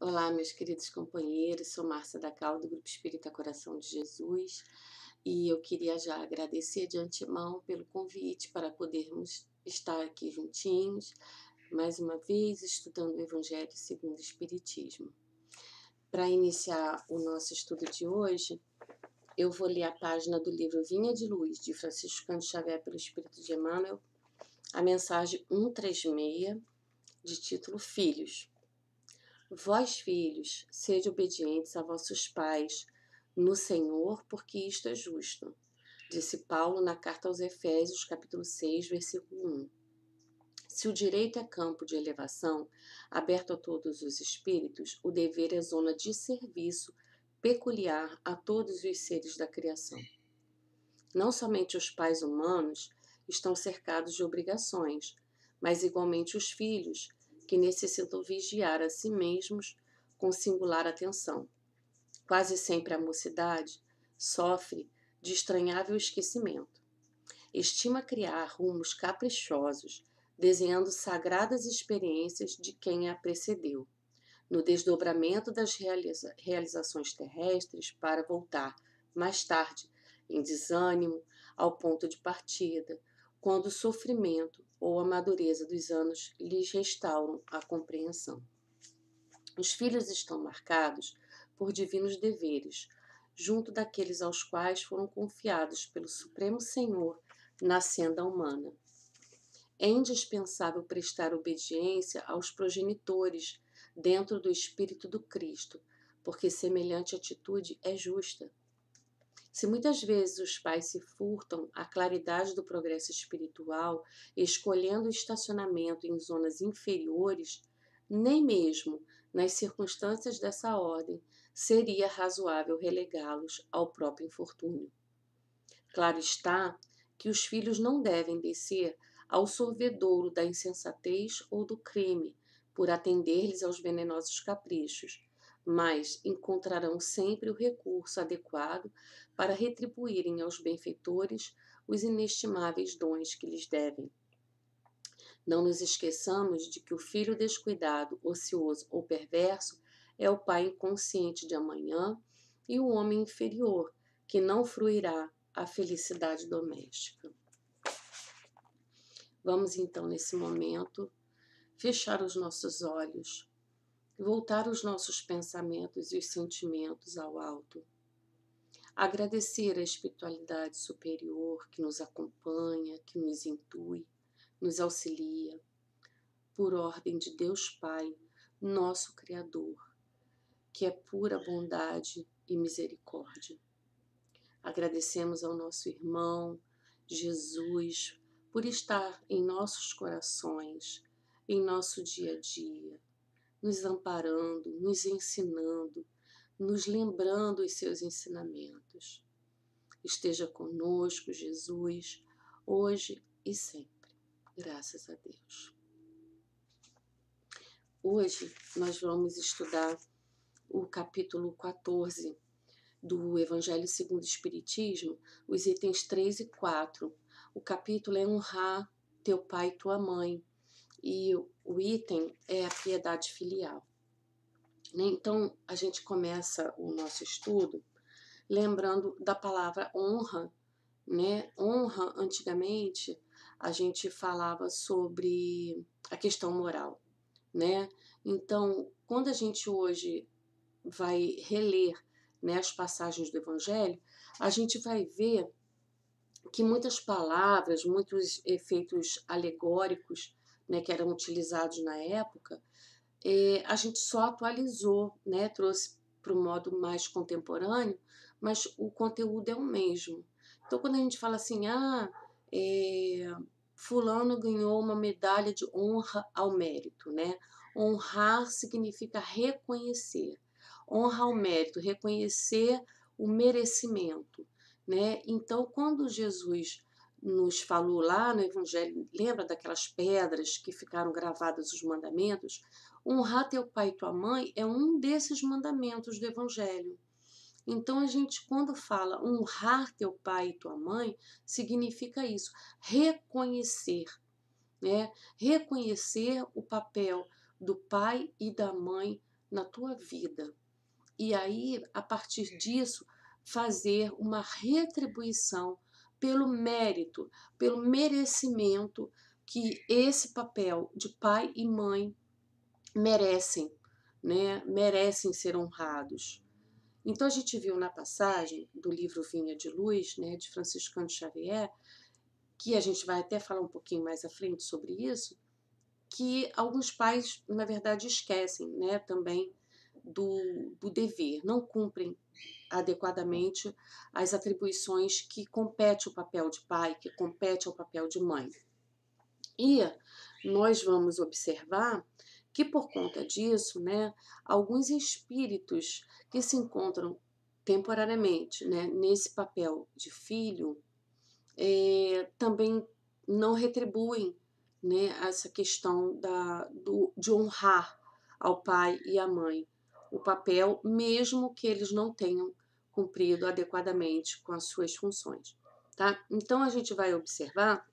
Olá, meus queridos companheiros, sou Márcia Dacal, do Grupo Espírita Coração de Jesus, e eu queria já agradecer de antemão pelo convite para podermos estar aqui juntinhos, mais uma vez, estudando o Evangelho segundo o Espiritismo. Para iniciar o nosso estudo de hoje, eu vou ler a página do livro Vinha de Luz, de Francisco Cândido Xavier, pelo Espírito de Emmanuel, a mensagem 136, de título Filhos. Vós, filhos, sede obedientes a vossos pais no Senhor, porque isto é justo. Disse Paulo na carta aos Efésios, capítulo 6, versículo 1. Se o direito é campo de elevação, aberto a todos os espíritos, o dever é zona de serviço peculiar a todos os seres da criação. Não somente os pais humanos estão cercados de obrigações, mas igualmente os filhos, que necessitam vigiar a si mesmos com singular atenção. Quase sempre a mocidade sofre de estranhável esquecimento. Estima criar rumos caprichosos, desenhando sagradas experiências de quem a precedeu, no desdobramento das realizações terrestres para voltar, mais tarde, em desânimo, ao ponto de partida, quando o sofrimento ou a madureza dos anos lhes restauram a compreensão. Os filhos estão marcados por divinos deveres, junto daqueles aos quais foram confiados pelo Supremo Senhor na senda humana. É indispensável prestar obediência aos progenitores dentro do espírito do Cristo, porque semelhante atitude é justa. Se muitas vezes os pais se furtam à claridade do progresso espiritual, escolhendo o estacionamento em zonas inferiores, nem mesmo nas circunstâncias dessa ordem seria razoável relegá-los ao próprio infortúnio. Claro está que os filhos não devem descer ao sorvedouro da insensatez ou do crime, por atender-lhes aos venenosos caprichos, mas encontrarão sempre o recurso adequado para retribuírem aos benfeitores os inestimáveis dons que lhes devem. Não nos esqueçamos de que o filho descuidado, ocioso ou perverso é o pai inconsciente de amanhã e o homem inferior, que não fruirá a felicidade doméstica. Vamos então, nesse momento, fechar os nossos olhos, voltar os nossos pensamentos e os sentimentos ao alto, agradecer a espiritualidade superior que nos acompanha, que nos intui, nos auxilia, por ordem de Deus Pai, nosso Criador, que é pura bondade e misericórdia. Agradecemos ao nosso irmão Jesus por estar em nossos corações, em nosso dia a dia, nos amparando, nos ensinando, nos lembrando os seus ensinamentos. Esteja conosco, Jesus, hoje e sempre. Graças a Deus. Hoje nós vamos estudar o capítulo 14 do Evangelho segundo o Espiritismo, os itens 3 e 4. O capítulo é honrar teu pai e tua mãe, e o item é a piedade filial. Então, a gente começa o nosso estudo lembrando da palavra honra, né? Honra, antigamente, a gente falava sobre a questão moral, né? Então, quando a gente hoje vai reler, né, as passagens do Evangelho, a gente vai ver que muitas palavras, muitos efeitos alegóricos, né, que eram utilizados na época, a gente só atualizou, né, trouxe para o modo mais contemporâneo, mas o conteúdo é o mesmo. Então, quando a gente fala assim, fulano ganhou uma medalha de honra ao mérito, né? Honrar significa reconhecer. Honra ao mérito, reconhecer o merecimento, né? Então, quando Jesus nos falou lá no Evangelho, lembra daquelas pedras que ficaram gravadas os mandamentos? Honrar teu pai e tua mãe é um desses mandamentos do Evangelho. Então, a gente, quando fala honrar teu pai e tua mãe, significa isso, reconhecer, né? Reconhecer o papel do pai e da mãe na tua vida. E aí, a partir disso, fazer uma retribuição pelo mérito, pelo merecimento que esse papel de pai e mãe merecem, né? Merecem ser honrados. Então, a gente viu na passagem do livro Vinha de Luz, né, de Franciscano Xavier, que a gente vai até falar um pouquinho mais à frente sobre isso, que alguns pais, na verdade, esquecem, né, também do dever, não cumprem adequadamente as atribuições que compete ao papel de pai, que compete ao papel de mãe. E nós vamos observar que, por conta disso, né, alguns espíritos que se encontram temporariamente, né, nesse papel de filho, também não retribuem, né, essa questão de honrar ao pai e à mãe o papel, mesmo que eles não tenham cumprido adequadamente com as suas funções. Tá? Então, a gente vai observar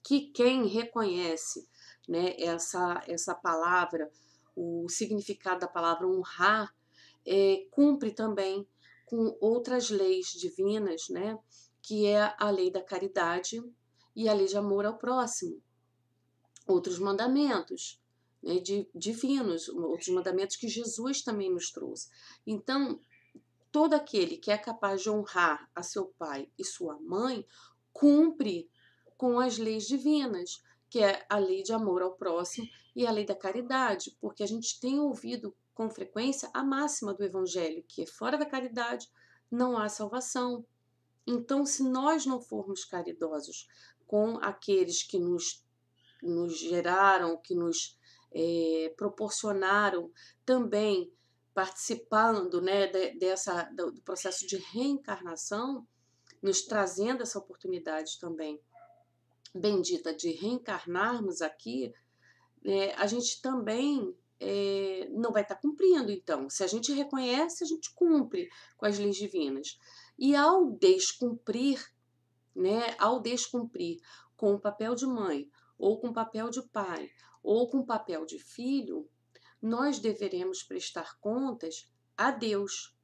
que quem reconhece, né, essa palavra, o significado da palavra honrar, cumpre também com outras leis divinas, né, que é a lei da caridade e a lei de amor ao próximo. Outros mandamentos, né, divinos, outros mandamentos que Jesus também nos trouxe. Então, todo aquele que é capaz de honrar a seu pai e sua mãe cumpre com as leis divinas, que é a lei de amor ao próximo e a lei da caridade, porque a gente tem ouvido com frequência a máxima do Evangelho, que é fora da caridade não há salvação. Então, se nós não formos caridosos com aqueles que nos geraram, que nos proporcionaram também participando, né, do processo de reencarnação, nos trazendo essa oportunidade também bendita de reencarnarmos aqui, a gente também não vai estar cumprindo, então. Se a gente reconhece, a gente cumpre com as leis divinas. E ao descumprir com o papel de mãe, ou com o papel de pai, ou com o papel de filho, nós deveremos prestar contas a Deus.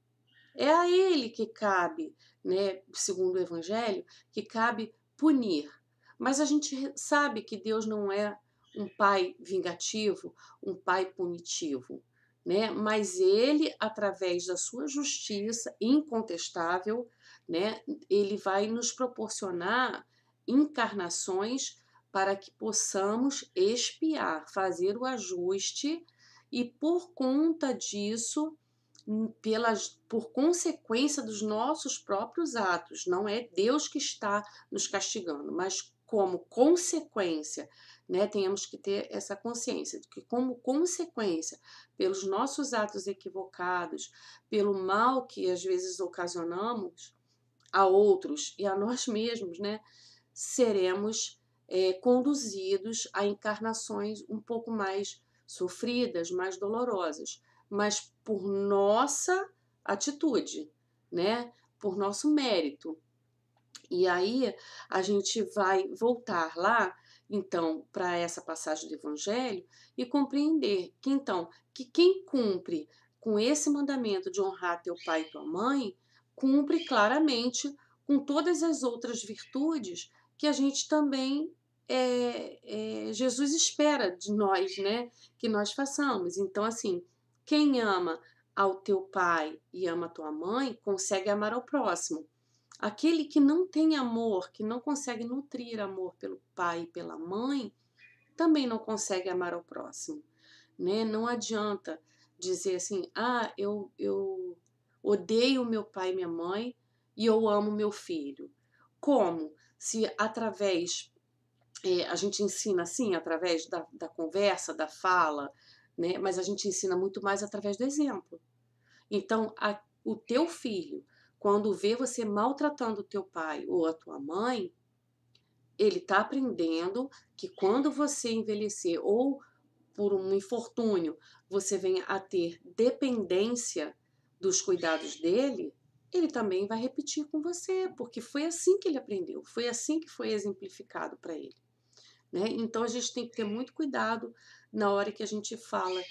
É a Ele que cabe, né, segundo o Evangelho, que cabe punir. Mas a gente sabe que Deus não é um pai vingativo, um pai punitivo, né? Mas Ele, através da sua justiça incontestável, né, Ele vai nos proporcionar encarnações para que possamos expiar, fazer o ajuste e, por conta disso, por consequência dos nossos próprios atos. Não é Deus que está nos castigando, mas como consequência, né, tenhamos que ter essa consciência de que, como consequência, pelos nossos atos equivocados, pelo mal que às vezes ocasionamos a outros e a nós mesmos, né, seremos conduzidos a encarnações um pouco mais sofridas, mais dolorosas, mas por nossa atitude, né? Por nosso mérito. E aí a gente vai voltar lá, então, para essa passagem do Evangelho e compreender que, então, que quem cumpre com esse mandamento de honrar teu pai e tua mãe, cumpre claramente com todas as outras virtudes que a gente também, Jesus espera de nós, né? Que nós façamos. Então, assim, quem ama ao teu pai e ama a tua mãe, consegue amar ao próximo. Aquele que não tem amor, que não consegue nutrir amor pelo pai e pela mãe, também não consegue amar ao próximo, né? Não adianta dizer assim, eu odeio meu pai e minha mãe e eu amo meu filho. Como? Se através, a gente ensina assim, através da conversa, da fala, né? Mas a gente ensina muito mais através do exemplo. Então, o teu filho, quando vê você maltratando o teu pai ou a tua mãe, ele está aprendendo que quando você envelhecer ou por um infortúnio você venha a ter dependência dos cuidados dele, ele também vai repetir com você, porque foi assim que ele aprendeu, foi assim que foi exemplificado para ele, né? Então a gente tem que ter muito cuidado na hora que a gente fala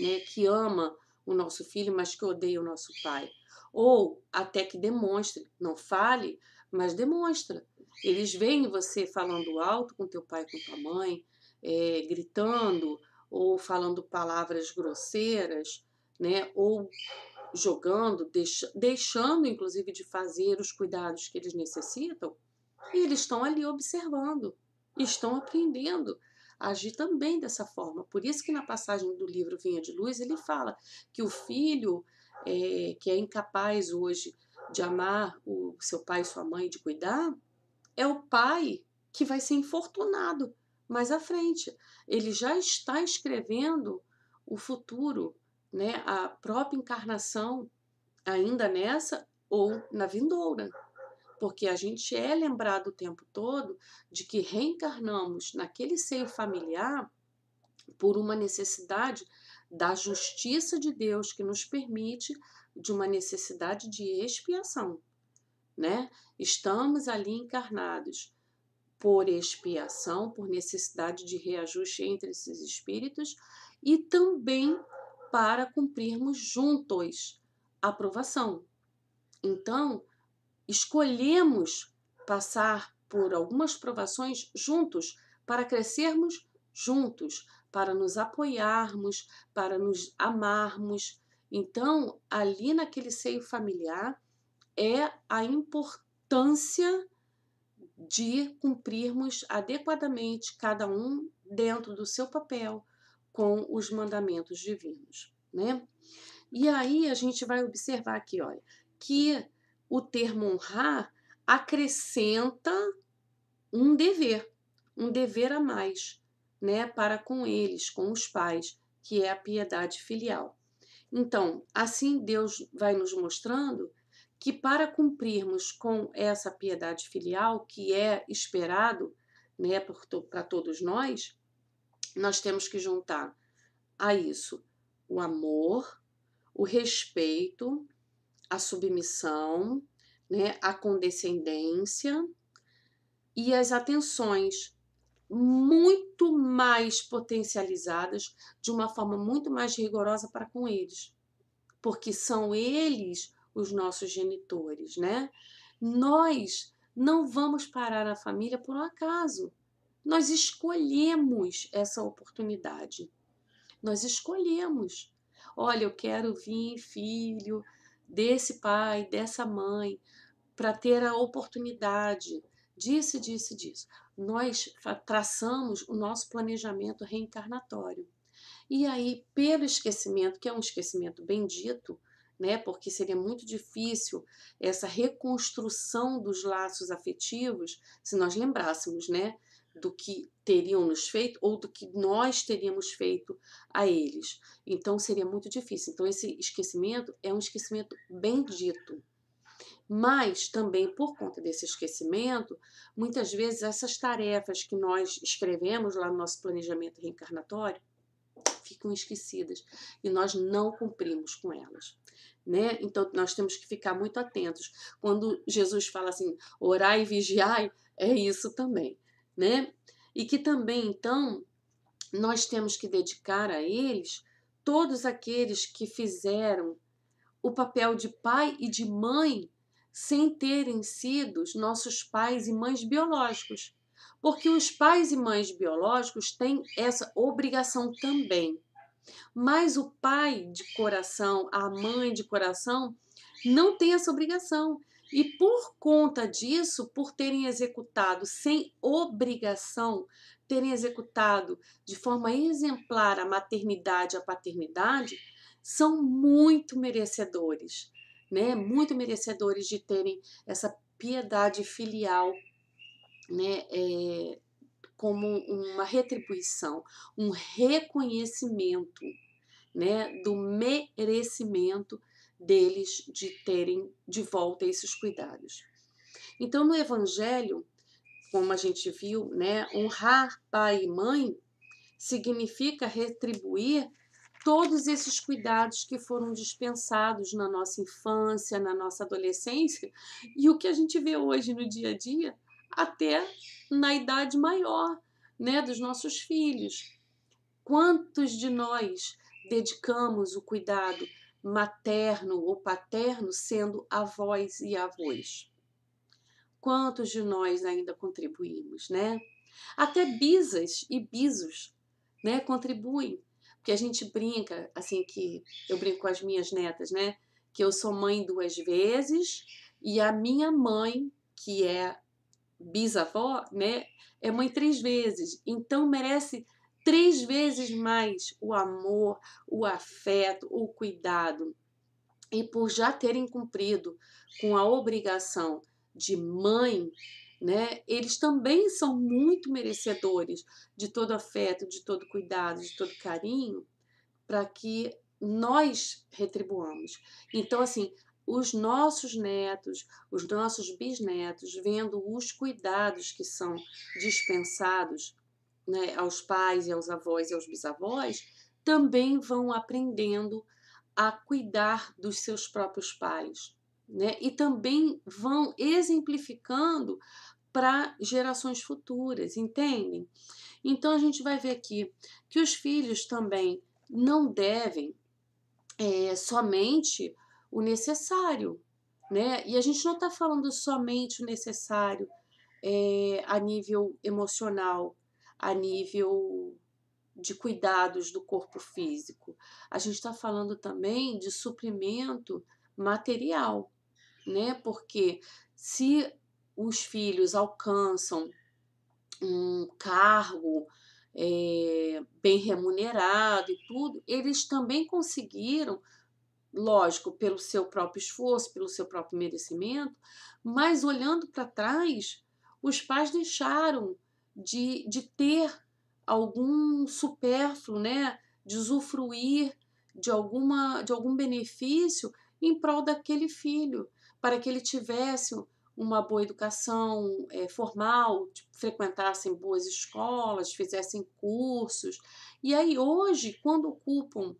né, que ama o nosso filho, mas que odeia o nosso pai. Ou até que demonstre, não fale, mas demonstra. Eles veem você falando alto com teu pai, com tua mãe, gritando, ou falando palavras grosseiras, né, ou jogando, deixando inclusive de fazer os cuidados que eles necessitam, e eles estão ali observando, estão aprendendo a agir também dessa forma. Por isso que na passagem do livro Vinha de Luz, ele fala que o filho que é incapaz hoje de amar o seu pai e sua mãe, de cuidar, é o pai que vai ser infortunado mais à frente. Ele já está escrevendo o futuro, né? A própria encarnação, ainda nessa ou na vindoura. Porque a gente é lembrado o tempo todo de que reencarnamos naquele seio familiar por uma necessidade da justiça de Deus que nos permite, de uma necessidade de expiação, né? Estamos ali encarnados por expiação, por necessidade de reajuste entre esses espíritos e também para cumprirmos juntos a provação. Então, escolhemos passar por algumas provações juntos para crescermos juntos, para nos apoiarmos, para nos amarmos. Então, ali naquele seio familiar é a importância de cumprirmos adequadamente, cada um dentro do seu papel, com os mandamentos divinos, né? E aí a gente vai observar aqui, olha, que o termo honrar acrescenta um dever a mais, né, para com eles, com os pais, que é a piedade filial. Então, assim Deus vai nos mostrando que para cumprirmos com essa piedade filial, que é esperado, né, para todos nós temos que juntar a isso o amor, o respeito, a submissão, né, a condescendência e as atenções muito mais potencializadas, de uma forma muito mais rigorosa para com eles, porque são eles os nossos genitores, né? Nós não vamos parar na família por um acaso. Nós escolhemos essa oportunidade. Nós escolhemos. Olha, eu quero vir filho desse pai, dessa mãe, para ter a oportunidade disso, disso, disso. Nós traçamos o nosso planejamento reencarnatório. E aí, pelo esquecimento, que é um esquecimento bendito, né, porque seria muito difícil essa reconstrução dos laços afetivos se nós lembrássemos, né, do que teriam nos feito ou do que nós teríamos feito a eles. Então, seria muito difícil. Então, esse esquecimento é um esquecimento bendito. Mas também por conta desse esquecimento, muitas vezes essas tarefas que nós escrevemos lá no nosso planejamento reencarnatório ficam esquecidas e nós não cumprimos com elas, né? Então nós temos que ficar muito atentos. Quando Jesus fala assim, orai e vigiai, é isso também, né? E que também, então, nós temos que dedicar a eles todos aqueles que fizeram o papel de pai e de mãe sem terem sido nossos pais e mães biológicos. Porque os pais e mães biológicos têm essa obrigação também. Mas o pai de coração, a mãe de coração, não tem essa obrigação. E por conta disso, por terem executado sem obrigação, terem executado de forma exemplar a maternidade e a paternidade, são muito merecedores, né? Muito merecedores de terem essa piedade filial, né? Como uma retribuição, um reconhecimento, né? Do merecimento deles de terem de volta esses cuidados. Então, no Evangelho, como a gente viu, né? Honrar pai e mãe significa retribuir todos esses cuidados que foram dispensados na nossa infância, na nossa adolescência, e o que a gente vê hoje no dia a dia, até na idade maior, né, dos nossos filhos. Quantos de nós dedicamos o cuidado materno ou paterno sendo avós e avós? Quantos de nós ainda contribuímos, né? Até bisas e bisos, né, contribuem. Porque a gente brinca, assim, que eu brinco com as minhas netas, né? Que eu sou mãe 2 vezes e a minha mãe, que é bisavó, né, é mãe 3 vezes. Então merece 3 vezes mais o amor, o afeto, o cuidado. E por já terem cumprido com a obrigação de mãe, né, eles também são muito merecedores de todo afeto, de todo cuidado, de todo carinho, para que nós retribuamos. Então, assim, os nossos netos, os nossos bisnetos, vendo os cuidados que são dispensados, né, aos pais e aos avós e aos bisavós, também vão aprendendo a cuidar dos seus próprios pais, né? E também vão exemplificando para gerações futuras, entendem? Então a gente vai ver aqui que os filhos também não devem somente o necessário, né? E a gente não está falando somente o necessário a nível emocional, a nível de cuidados do corpo físico. A gente está falando também de suprimento material, né? Porque se os filhos alcançam um cargo bem remunerado e tudo, eles também conseguiram, lógico, pelo seu próprio esforço, pelo seu próprio merecimento, mas olhando para trás, os pais deixaram de ter algum supérfluo, né? De usufruir de algum benefício em prol daquele filho, para que ele tivesse uma boa educação formal, tipo, frequentassem boas escolas, fizessem cursos. E aí hoje, quando ocupam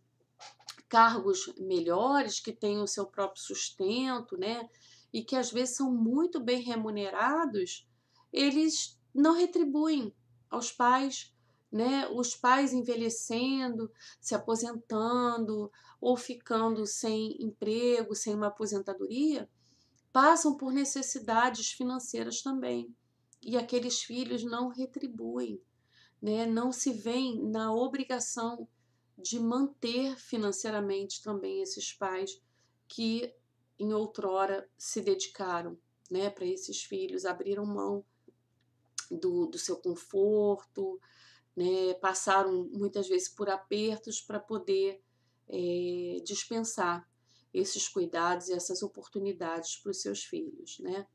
cargos melhores, que têm o seu próprio sustento, né? E que às vezes são muito bem remunerados, eles não retribuem aos pais, né? Os pais envelhecendo, se aposentando ou ficando sem emprego, sem uma aposentadoria, passam por necessidades financeiras também. E aqueles filhos não retribuem, né? Não se veem na obrigação de manter financeiramente também esses pais que em outrora se dedicaram, né, para esses filhos, abriram mão do seu conforto, né, passaram muitas vezes por apertos para poder dispensar esses cuidados e essas oportunidades para os seus filhos, né?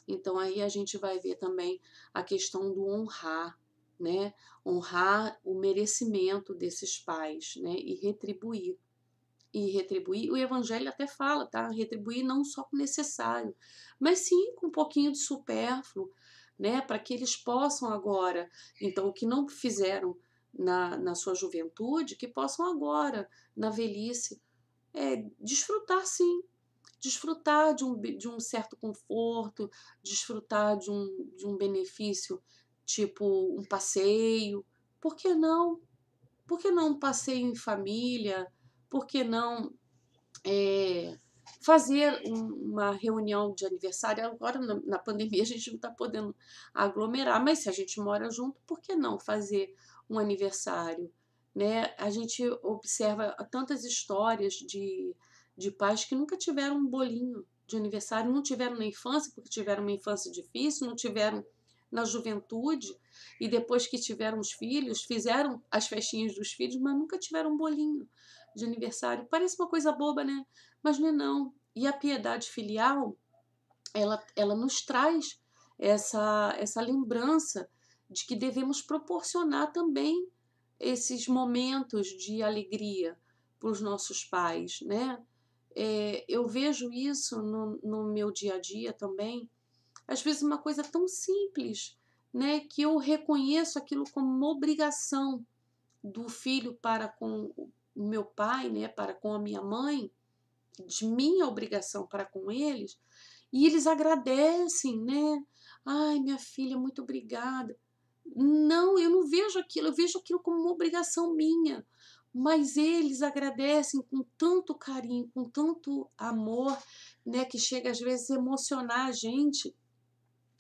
Então aí a gente vai ver também a questão do honrar, né? Honrar o merecimento desses pais, né? E retribuir. E retribuir, o evangelho até fala, tá? Retribuir não só com o necessário, mas sim com um pouquinho de supérfluo, né? Para que eles possam agora, então, o que não fizeram na sua juventude, que possam agora, na velhice, desfrutar sim, desfrutar de um certo conforto, desfrutar de um benefício, tipo um passeio. Por que não? Por que não um passeio em família? Por que não fazer uma reunião de aniversário? Agora, na pandemia, a gente não está podendo aglomerar, mas se a gente mora junto, por que não fazer um aniversário? Né? A gente observa tantas histórias de pais que nunca tiveram um bolinho de aniversário, não tiveram na infância, porque tiveram uma infância difícil, não tiveram na juventude, e depois que tiveram os filhos, fizeram as festinhas dos filhos, mas nunca tiveram um bolinho de aniversário. Parece uma coisa boba, né? Mas não é não. E a piedade filial, ela nos traz essa lembrança de que devemos proporcionar também esses momentos de alegria para os nossos pais, né? Eu vejo isso no meu dia a dia também, às vezes uma coisa tão simples, né, que eu reconheço aquilo como uma obrigação do filho para com o meu pai, né, para com a minha mãe, de minha obrigação para com eles, e eles agradecem, né? Ai, minha filha, muito obrigada. Não, eu não vejo aquilo, eu vejo aquilo como uma obrigação minha, mas eles agradecem com tanto carinho, com tanto amor, né, que chega às vezes a emocionar a gente,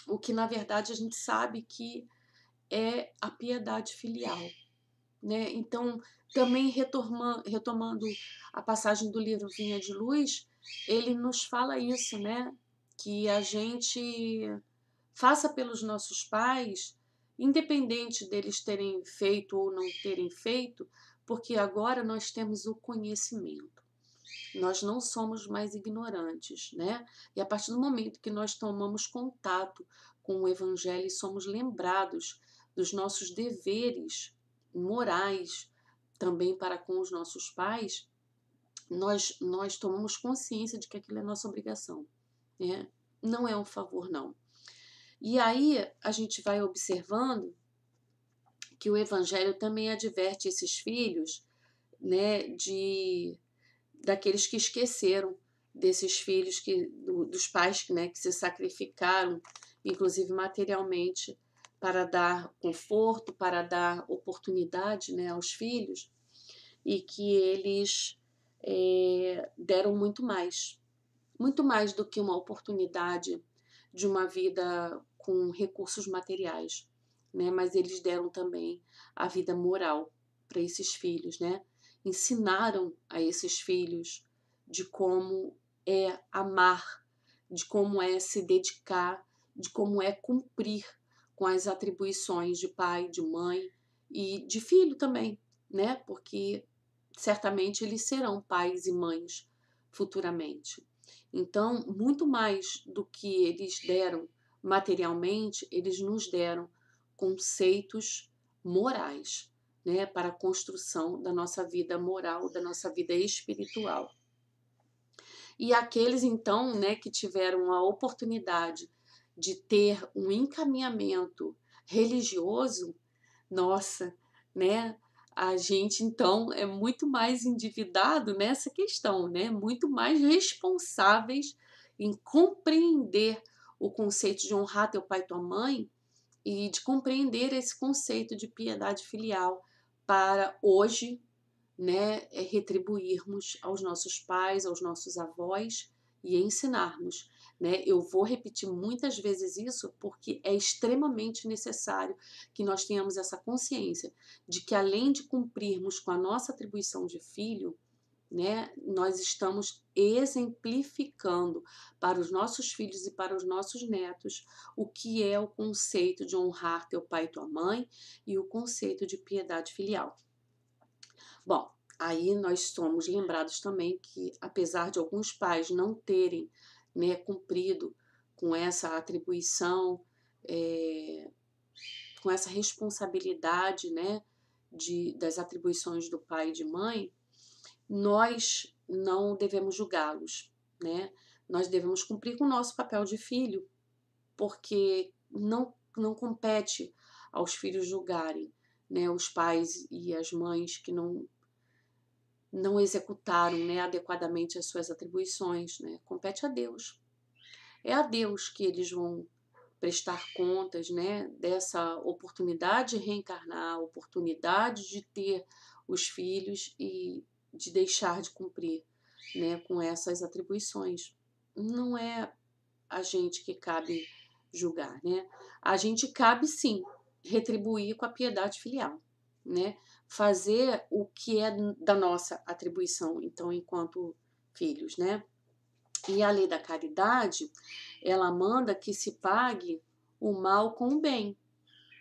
o que na verdade a gente sabe que é a piedade filial, né? Então, também retomando a passagem do livro Vinha de Luz, ele nos fala isso, né? Que a gente faça pelos nossos pais, independente deles terem feito ou não terem feito, porque agora nós temos o conhecimento. Nós não somos mais ignorantes, né? E a partir do momento que nós tomamos contato com o Evangelho e somos lembrados dos nossos deveres morais também para com os nossos pais, nós tomamos consciência de que aquilo é nossa obrigação, né? Não é um favor, não. E aí a gente vai observando que o Evangelho também adverte esses filhos, né, daqueles que esqueceram, desses filhos dos pais, né, que se sacrificaram, inclusive materialmente, para dar conforto, para dar oportunidade, né, aos filhos, e que eles deram muito mais do que uma oportunidade de uma vida com recursos materiais, né? Mas eles deram também a vida moral para esses filhos, né? Ensinaram a esses filhos de como é amar, de como é se dedicar, de como é cumprir com as atribuições de pai, de mãe e de filho também, né? Porque certamente eles serão pais e mães futuramente. Então, muito mais do que eles deram materialmente, eles nos deram conceitos morais, né, para a construção da nossa vida moral, da nossa vida espiritual. E aqueles, então, né, que tiveram a oportunidade de ter um encaminhamento religioso, nossa, né? A gente então é muito mais endividado nessa questão, né? Muito mais responsáveis em compreender o conceito de honrar teu pai e tua mãe e de compreender esse conceito de piedade filial para hoje, né, retribuirmos aos nossos pais, aos nossos avós e ensinarmos, né? Eu vou repetir muitas vezes isso porque é extremamente necessário que nós tenhamos essa consciência de que além de cumprirmos com a nossa atribuição de filho, né, nós estamos exemplificando para os nossos filhos e para os nossos netos o que é o conceito de honrar teu pai e tua mãe e o conceito de piedade filial. Bom, aí nós somos lembrados também que, apesar de alguns pais não terem, né, cumprido com essa atribuição, com essa responsabilidade, né, das atribuições do pai e de mãe, nós não devemos julgá-los, né? Nós devemos cumprir com o nosso papel de filho, porque não compete aos filhos julgarem, né, os pais e as mães que não executaram, né, adequadamente as suas atribuições, né? Compete a Deus. É a Deus que eles vão prestar contas, né, dessa oportunidade de reencarnar, oportunidade de ter os filhos e de deixar de cumprir, né, com essas atribuições. Não é a gente que cabe julgar, né? A gente cabe sim retribuir com a piedade filial, né? Fazer o que é da nossa atribuição, então, enquanto filhos, né? E a lei da caridade, ela manda que se pague o mal com o bem.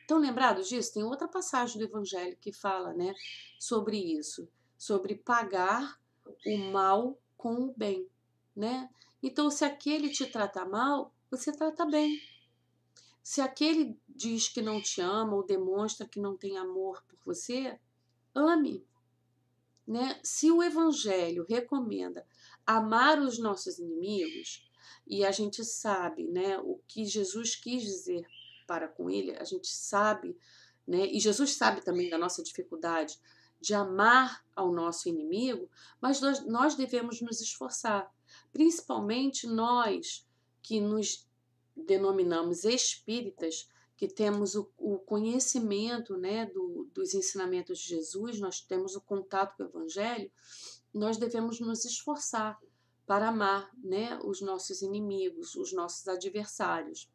Estão lembrados disso? Tem outra passagem do Evangelho que fala, né, sobre isso, sobre pagar o mal com o bem, né? Então, se aquele te trata mal, você trata bem. Se aquele diz que não te ama ou demonstra que não tem amor por você, ame, né? Se o Evangelho recomenda amar os nossos inimigos, e a gente sabe, né, o que Jesus quis dizer para com ele, a gente sabe, né, e Jesus sabe também da nossa dificuldade de amar ao nosso inimigo, mas nós devemos nos esforçar, principalmente nós que nos denominamos espíritas, que temos o conhecimento, né, dos ensinamentos de Jesus, nós temos o contato com o Evangelho, nós devemos nos esforçar para amar, né, os nossos inimigos, os nossos adversários.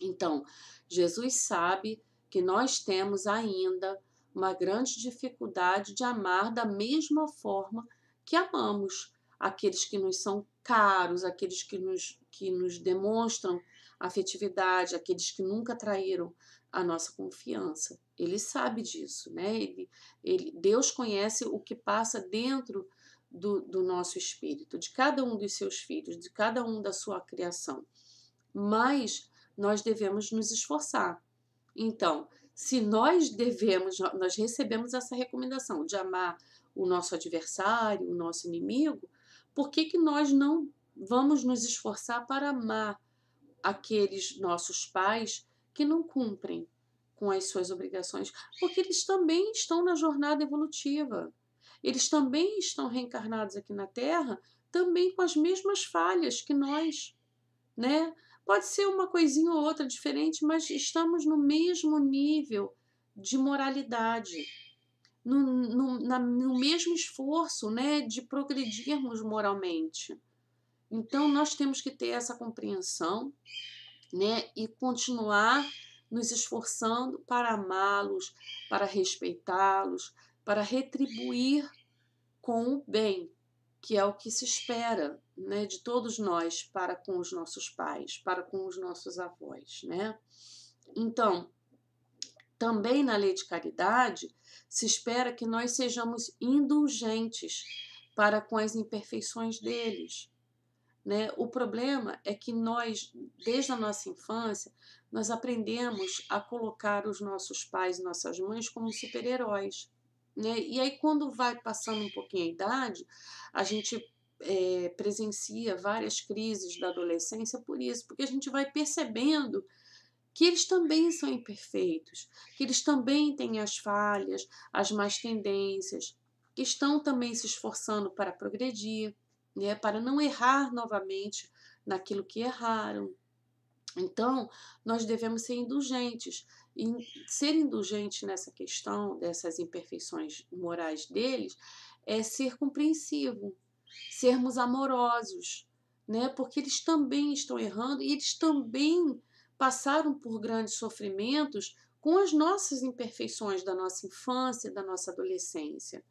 Então, Jesus sabe que nós temos ainda uma grande dificuldade de amar da mesma forma que amamos aqueles que nos são caros, aqueles que nos demonstram afetividade, aqueles que nunca traíram a nossa confiança. Ele sabe disso, né? Deus conhece o que passa dentro do nosso espírito, de cada um dos seus filhos, de cada um da sua criação. Mas nós devemos nos esforçar. Então, se nós recebemos essa recomendação de amar o nosso adversário, o nosso inimigo, por que que nós não vamos nos esforçar para amar aqueles nossos pais que não cumprem com as suas obrigações? Porque eles também estão na jornada evolutiva. Eles também estão reencarnados aqui na Terra, também com as mesmas falhas que nós, né? Pode ser uma coisinha ou outra diferente, mas estamos no mesmo nível de moralidade, no mesmo esforço, né, de progredirmos moralmente. Então, nós temos que ter essa compreensão, né, e continuar nos esforçando para amá-los, para respeitá-los, para retribuir com o bem, que é o que se espera, né, de todos nós para com os nossos pais, para com os nossos avós, né? Então, também na lei de caridade, se espera que nós sejamos indulgentes para com as imperfeições deles, né? O problema é que nós, desde a nossa infância, nós aprendemos a colocar os nossos pais e nossas mães como super-heróis, né? E aí, quando vai passando um pouquinho a idade, a gente presencia várias crises da adolescência por isso, porque a gente vai percebendo que eles também são imperfeitos, que eles também têm as falhas, as más tendências, que estão também se esforçando para progredir, né, para não errar novamente naquilo que erraram. Então, nós devemos ser indulgentes. E ser indulgente nessa questão dessas imperfeições morais deles é ser compreensivo, sermos amorosos, né? Porque eles também estão errando e eles também passaram por grandes sofrimentos com as nossas imperfeições da nossa infância, da nossa adolescência,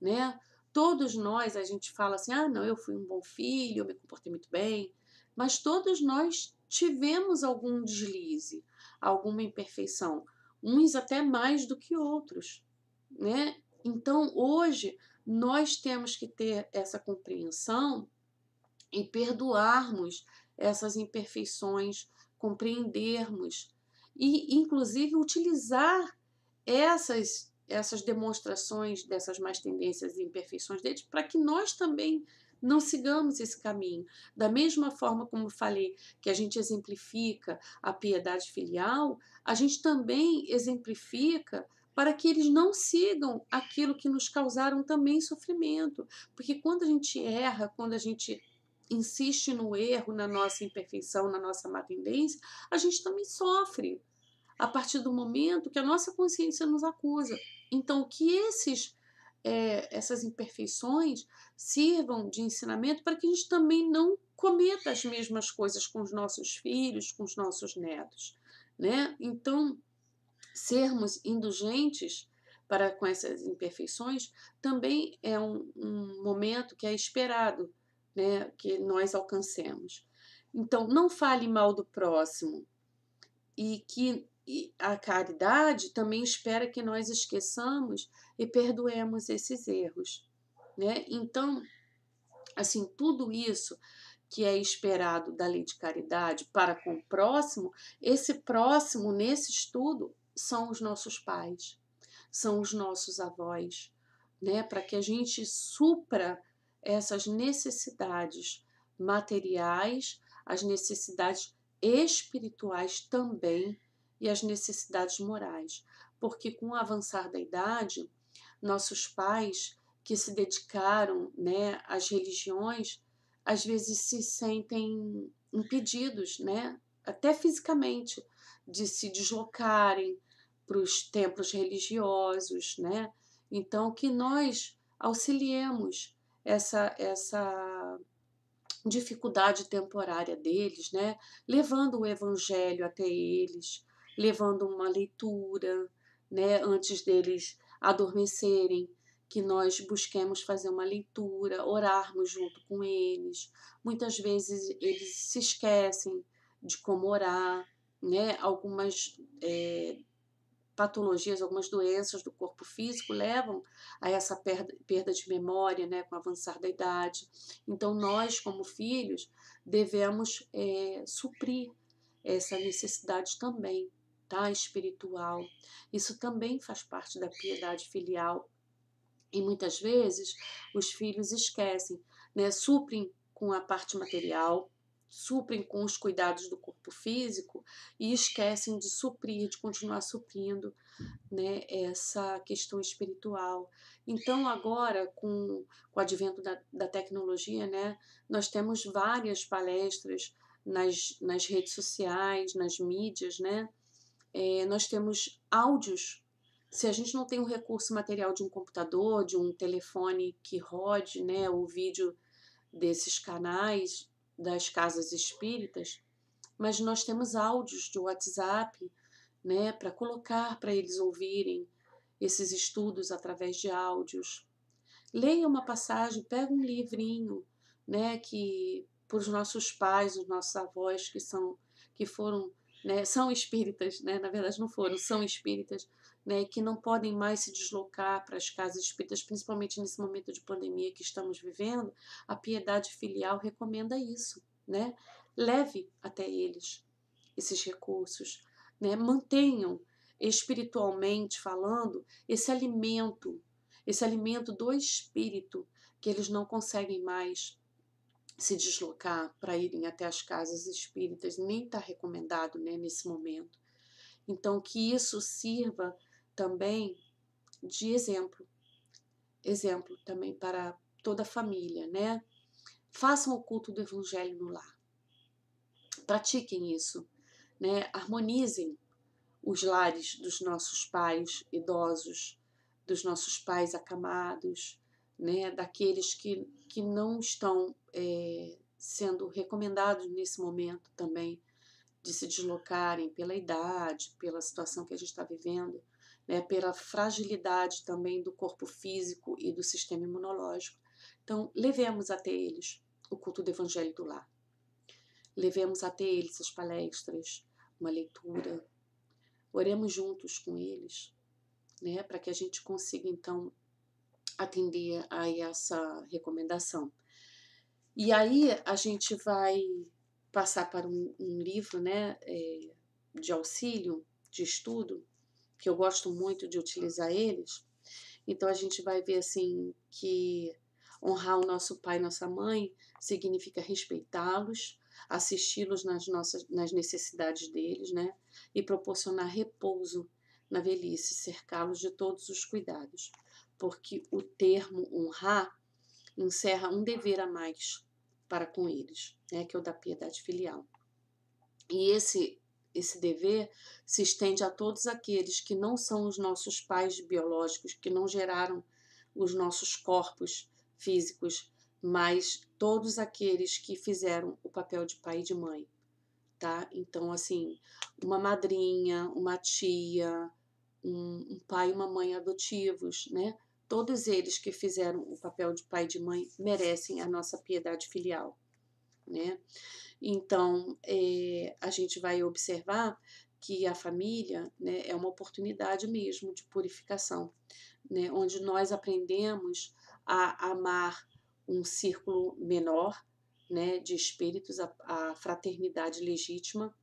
né? Todos nós, a gente fala assim, ah, não, eu fui um bom filho, eu me comportei muito bem, mas todos nós tivemos algum deslize, alguma imperfeição, uns até mais do que outros, né? Então, hoje, nós temos que ter essa compreensão e perdoarmos essas imperfeições, compreendermos e, inclusive, utilizar essas demonstrações dessas más tendências e imperfeições deles para que nós também não sigamos esse caminho. Da mesma forma como falei que a gente exemplifica a piedade filial, a gente também exemplifica para que eles não sigam aquilo que nos causaram também sofrimento. Porque quando a gente erra, quando a gente insiste no erro, na nossa imperfeição, na nossa má tendência, a gente também sofre a partir do momento que a nossa consciência nos acusa. Então, que essas imperfeições sirvam de ensinamento para que a gente também não cometa as mesmas coisas com os nossos filhos, com os nossos netos, né? Então, sermos indulgentes para com essas imperfeições também é um momento que é esperado, né, que nós alcancemos. Então, não fale mal do próximo e a caridade também espera que nós esqueçamos e perdoemos esses erros, né? Então, assim, tudo isso que é esperado da lei de caridade para com o próximo, esse próximo nesse estudo são os nossos pais, são os nossos avós, né? Para que a gente supra essas necessidades materiais, as necessidades espirituais também e as necessidades morais. Porque com o avançar da idade, nossos pais que se dedicaram, né, às religiões, às vezes se sentem impedidos, né, até fisicamente, de se deslocarem para os templos religiosos, né? Então, que nós auxiliemos essa dificuldade temporária deles, né? Levando o evangelho até eles, levando uma leitura, né? Antes deles adormecerem, que nós busquemos fazer uma leitura, orarmos junto com eles. Muitas vezes eles se esquecem de como orar, né? Algumas patologias, algumas doenças do corpo físico levam a essa perda de memória, né, com o avançar da idade. Então, nós, como filhos, devemos suprir essa necessidade também, tá, espiritual. Isso também faz parte da piedade filial. E muitas vezes os filhos esquecem, né, suprem com a parte material, suprem com os cuidados do corpo físico e esquecem de suprir, de continuar suprindo, né, essa questão espiritual. Então, agora, com o advento da tecnologia, né, nós temos várias palestras nas redes sociais, nas mídias, né? Nós temos áudios. Se a gente não tem o recurso material de um computador, de um telefone que rode, né, o vídeo desses canais das casas espíritas, mas nós temos áudios de WhatsApp, né, para colocar para eles ouvirem esses estudos através de áudios. Leia uma passagem, pega um livrinho, né, que para os nossos pais, os nossos avós que foram, né, são espíritas, né, na verdade não foram, são espíritas, né, que não podem mais se deslocar para as casas espíritas, principalmente nesse momento de pandemia que estamos vivendo. A piedade filial recomenda isso, né? Leve até eles esses recursos, né? Mantenham espiritualmente falando esse alimento do espírito, que eles não conseguem mais se deslocar para irem até as casas espíritas, nem está recomendado, né, nesse momento. Então, que isso sirva também de exemplo também para toda a família, né? Façam o culto do evangelho no lar. Pratiquem isso, né? Harmonizem os lares dos nossos pais idosos, dos nossos pais acamados, né, daqueles que não estão sendo recomendados nesse momento também de se deslocarem pela idade, pela situação que a gente está vivendo, né, pela fragilidade também do corpo físico e do sistema imunológico. Então, levemos até eles o culto do Evangelho do Lar. Levemos até eles as palestras, uma leitura. Oremos juntos com eles, né, para que a gente consiga, então, atender a essa recomendação. E aí a gente vai passar para um livro, né, de auxílio, de estudo, que eu gosto muito de utilizar eles. Então a gente vai ver assim que honrar o nosso pai e nossa mãe significa respeitá-los, assisti-los nas necessidades deles, né, e proporcionar repouso na velhice, cercá-los de todos os cuidados, porque o termo honrar encerra um dever a mais para com eles, né, que é o da piedade filial. E esse dever se estende a todos aqueles que não são os nossos pais biológicos, que não geraram os nossos corpos físicos, mas todos aqueles que fizeram o papel de pai e de mãe, tá? Então, assim, uma madrinha, uma tia, um pai e uma mãe adotivos, né? Todos eles que fizeram o papel de pai e de mãe merecem a nossa piedade filial, né? Então, a gente vai observar que a família, né, é uma oportunidade mesmo de purificação, né, onde nós aprendemos a amar um círculo menor, né, de espíritos, a fraternidade legítima,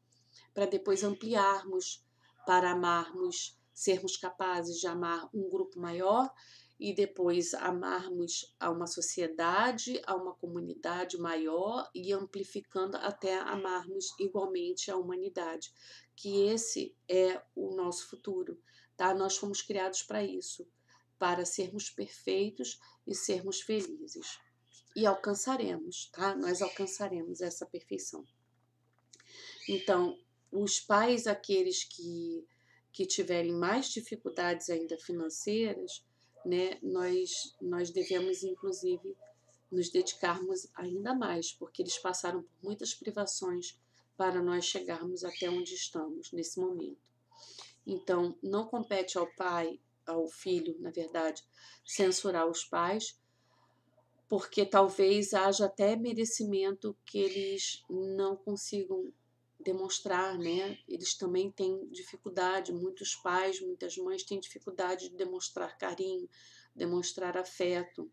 para depois ampliarmos para amarmos, sermos capazes de amar um grupo maior e depois amarmos a uma sociedade, a uma comunidade maior e amplificando até amarmos igualmente a humanidade, que esse é o nosso futuro, tá? Nós fomos criados para isso, para sermos perfeitos e sermos felizes. E alcançaremos, tá? Nós alcançaremos essa perfeição. Então, Os pais, aqueles que tiverem mais dificuldades ainda financeiras, né, nós devemos, inclusive, nos dedicarmos ainda mais, porque eles passaram por muitas privações para nós chegarmos até onde estamos nesse momento. Então, não compete ao pai, ao filho, na verdade, censurar os pais, porque talvez haja até merecimento que eles não consigam demonstrar, né? Eles também têm dificuldade, muitos pais, muitas mães têm dificuldade de demonstrar carinho, demonstrar afeto,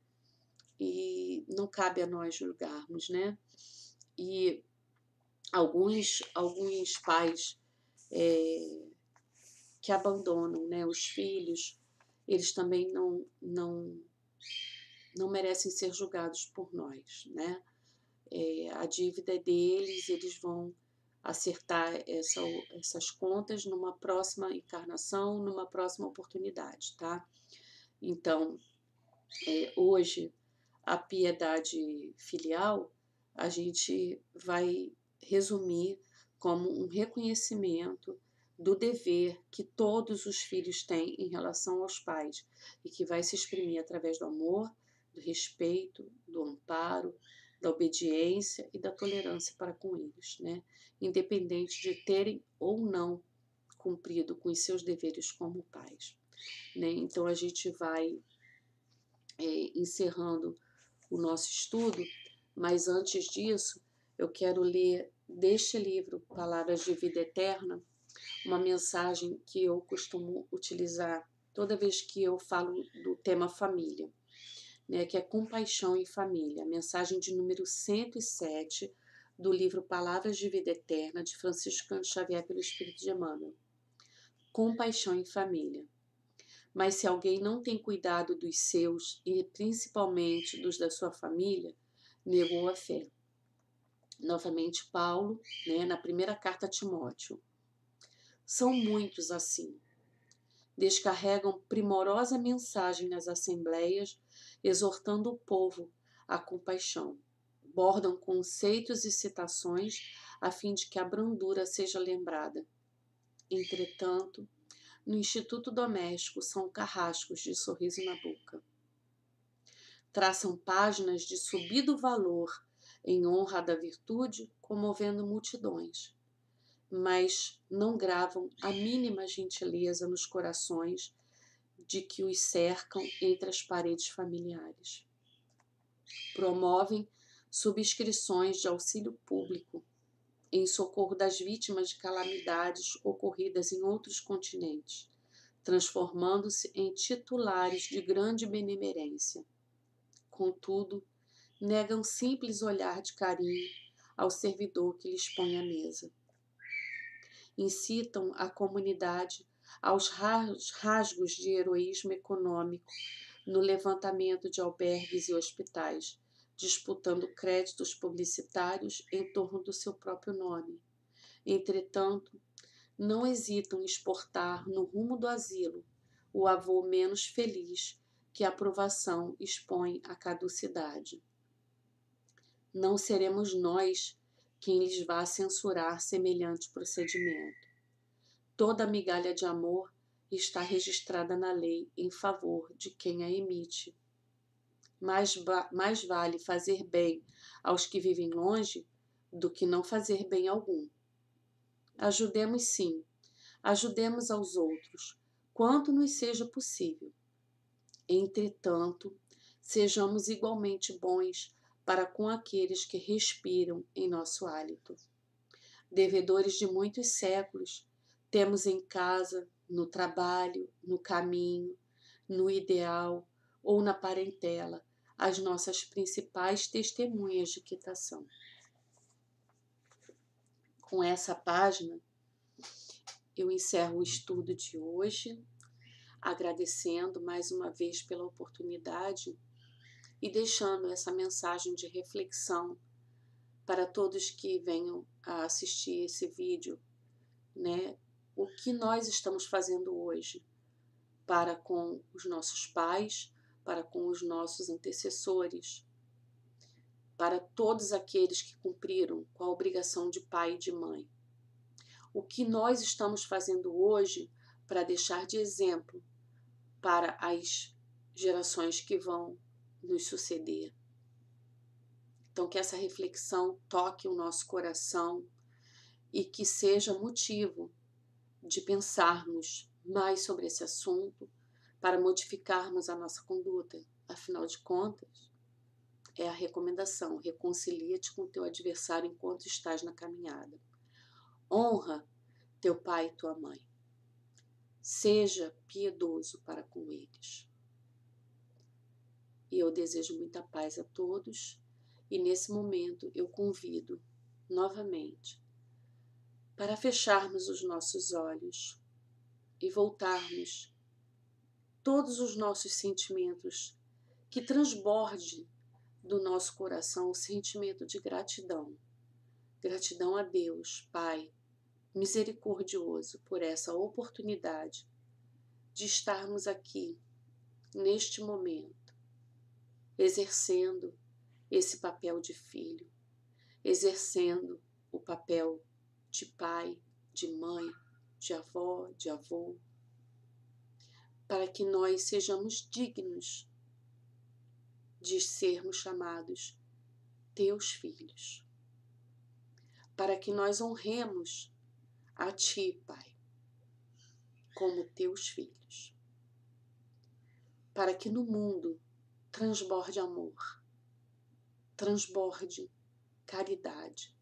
e não cabe a nós julgarmos, né? E alguns pais que abandonam, né, os filhos, eles também não merecem ser julgados por nós, né? A dívida é deles, eles vão acertar essas contas numa próxima encarnação, numa próxima oportunidade, tá? Então, hoje, a piedade filial, a gente vai resumir como um reconhecimento do dever que todos os filhos têm em relação aos pais e que vai se exprimir através do amor, do respeito, do amparo, da obediência e da tolerância para com eles, né? Independente de terem ou não cumprido com os seus deveres como pais, né? Então a gente vai encerrando o nosso estudo, mas antes disso, eu quero ler deste livro, Palavras de Vida Eterna, uma mensagem que eu costumo utilizar toda vez que eu falo do tema família, né, que é Compaixão em Família, a mensagem de número 107 do livro Palavras de Vida Eterna, de Francisco Xavier pelo Espírito de Emmanuel. Compaixão em Família. Mas se alguém não tem cuidado dos seus, e principalmente dos da sua família, negou a fé. Novamente, Paulo, né, na primeira carta a Timóteo. São muitos assim. Descarregam primorosa mensagem nas assembleias, exortando o povo à compaixão. Bordam conceitos e citações a fim de que a brandura seja lembrada. Entretanto, no Instituto Doméstico são carrascos de sorriso na boca. Traçam páginas de subido valor em honra da virtude, comovendo multidões, mas não gravam a mínima gentileza nos corações de que os cercam entre as paredes familiares. Promovem subscrições de auxílio público em socorro das vítimas de calamidades ocorridas em outros continentes, transformando-se em titulares de grande benemerência. Contudo, negam simples olhar de carinho ao servidor que lhes põe à mesa. Incitam a comunidade aos rasgos de heroísmo econômico no levantamento de albergues e hospitais, disputando créditos publicitários em torno do seu próprio nome. Entretanto, não hesitam em exportar no rumo do asilo o avô menos feliz que a aprovação expõe à caducidade. Não seremos nós quem lhes vá censurar semelhante procedimento. Toda migalha de amor está registrada na lei em favor de quem a emite. Mais vale fazer bem aos que vivem longe do que não fazer bem algum. Ajudemos sim, ajudemos aos outros, quanto nos seja possível. Entretanto, sejamos igualmente bons para com aqueles que respiram em nosso hálito. Devedores de muitos séculos, temos em casa, no trabalho, no caminho, no ideal ou na parentela, as nossas principais testemunhas de quitação. Com essa página, eu encerro o estudo de hoje, agradecendo mais uma vez pela oportunidade e deixando essa mensagem de reflexão para todos que venham a assistir esse vídeo, né? O que nós estamos fazendo hoje para com os nossos pais, para com os nossos antecessores, para todos aqueles que cumpriram com a obrigação de pai e de mãe. o que nós estamos fazendo hoje para deixar de exemplo para as gerações que vão nos suceder. Então, que essa reflexão toque o nosso coração e que seja motivo de pensarmos mais sobre esse assunto para modificarmos a nossa conduta. Afinal de contas, é a recomendação: reconcilia-te com o teu adversário enquanto estás na caminhada. Honra teu pai e tua mãe. Seja piedoso para com eles. E eu desejo muita paz a todos. E nesse momento eu convido novamente para fecharmos os nossos olhos e voltarmos todos os nossos sentimentos, que transborde do nosso coração o sentimento de gratidão. Gratidão a Deus, Pai, misericordioso, por essa oportunidade de estarmos aqui, neste momento, exercendo esse papel de filho, exercendo o papel de pai, de mãe, de avó, de avô, para que nós sejamos dignos de sermos chamados teus filhos, para que nós honremos a ti, Pai, como teus filhos, para que no mundo transborde amor, transborde caridade,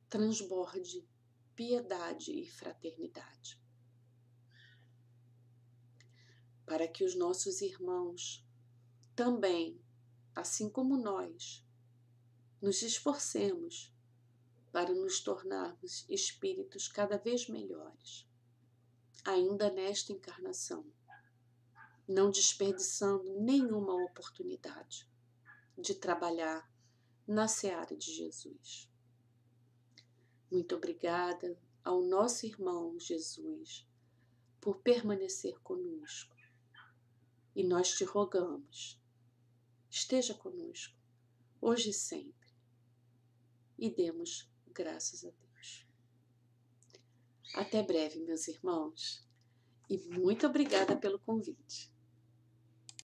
transborde piedade e fraternidade, para que os nossos irmãos também, assim como nós, nos esforcemos para nos tornarmos espíritos cada vez melhores, ainda nesta encarnação, não desperdiçando nenhuma oportunidade de trabalhar na seara de Jesus. Muito obrigada ao nosso irmão Jesus por permanecer conosco. E nós te rogamos, esteja conosco, hoje e sempre, e demos graças a Deus. Até breve, meus irmãos, e muito obrigada pelo convite.